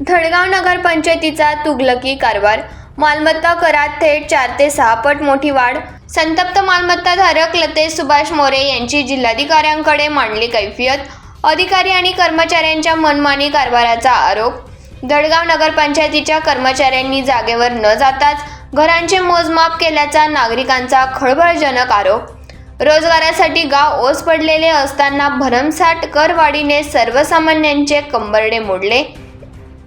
धडगाव नगरपंचायतीचा तुगलकी कारभार, मालमत्ता करात थेट 4 ते 6 पट मोठी वाढ. संतप्त मालमत्ताधारक लतेश सुभाष मोरे यांची जिल्हाधिकाऱ्यांकडे मांडली कैफियत. अधिकारी आणि कर्मचाऱ्यांच्या मनमानी कारभाराचा आरोप. धडगाव नगरपंचायतीच्या कर्मचाऱ्यांनी जागेवर न जाताच घरांचे मोजमाप केल्याचा नागरिकांचा खळबळजनक आरोप. रोजगारासाठी गाव ओस पडलेले असताना भरमसाठ करवाढीने सर्वसामान्यांचे कंबरडे मोडले.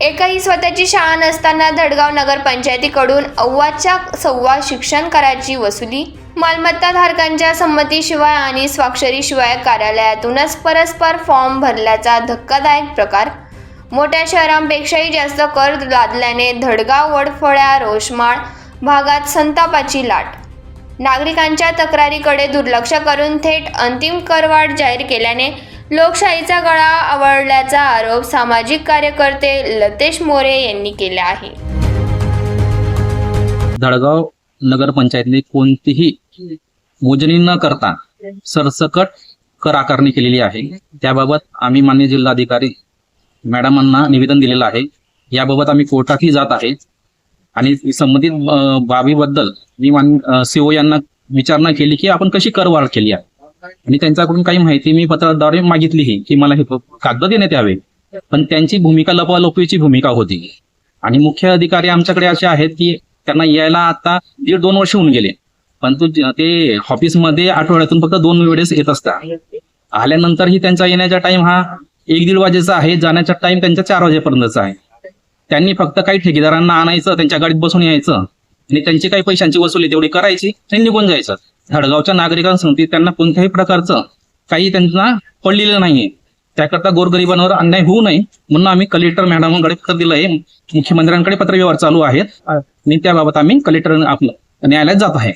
एकही स्वतःची शाळा नसताना धडगाव नगरपंचायतीकडून अव्वाच्या सव्वा शिक्षण कराची वसुली. मालमत्ताधारकांच्या संमतीशिवाय आणि स्वाक्षरीशिवाय कार्यालयातूनच परस्पर फॉर्म भरल्याचा धक्कादायक प्रकार. मोठ्या शहरांपेक्षाही जास्त कर लादल्याने धडगाव, वडफळ्या, रोषमाळ भागात संतापाची लाट. नागरिकांच्या तक्रारीकडे दुर्लक्ष करून थेट अंतिम करवाढ जाहीर केल्याने लोकशाहीचा गळा आवळल्याचा आरोप सामाजिक कार्यकर्ते लतेश मोरे यांनी केला आहे. धडगाव नगरपंचायतीने कोणतीही मोजणी न करता सरसकट कर आकारणी केलेली आहे. त्याबाबत आम्ही माननीय जिल्हाधिकारी मॅडमांना निवेदन दिलेलं आहे. याबाबत आम्ही कोर्टातही जात आहे आणि संबंधित बाबीबद्दल मी सीओ यांना विचारणा केली की आपण कशी करवाढ केली आहे आणि त्यांच्याकडून काही माहिती मी पत्राद्वारे मागितलीही की मला हे कागद देण्यात यावे, पण त्यांची भूमिका लपवालपवीची भूमिका होती. आणि मुख्य अधिकारी आमच्याकडे असे आहेत की त्यांना यायला आता 1.5-2 वर्ष होऊन गेले, परंतु ते ऑफिसमध्ये आठवड्यातून फक्त 2 वेळेस येत असतात. आल्यानंतरही त्यांचा येण्याचा टाइम हा 1-1:30 वाजेचा आहे, जाण्याचा टाइम त्यांचा 4 वाजेपर्यंतचा आहे. त्यांनी फक्त काही ठेकेदारांना आणायचं, त्यांच्या गाडीत बसून यायचं आणि त्यांची काही पैशांची वसुली तेवढी करायची आणि निघून जायचं. धडगावच्या नागरिकांसाठी त्यांना कोणत्याही प्रकारचं काही त्यांना पडलेलं नाहीये. त्याकरता गोरगरिबांवर अन्याय होऊ नये म्हणून आम्ही कलेक्टर मॅडमांकडे पत्र दिलं आहे. मुख्यमंत्र्यांकडे पत्रव्यवहार चालू आहेत आणि त्याबाबत आम्ही कलेक्टर न्यायालयात जात आहे.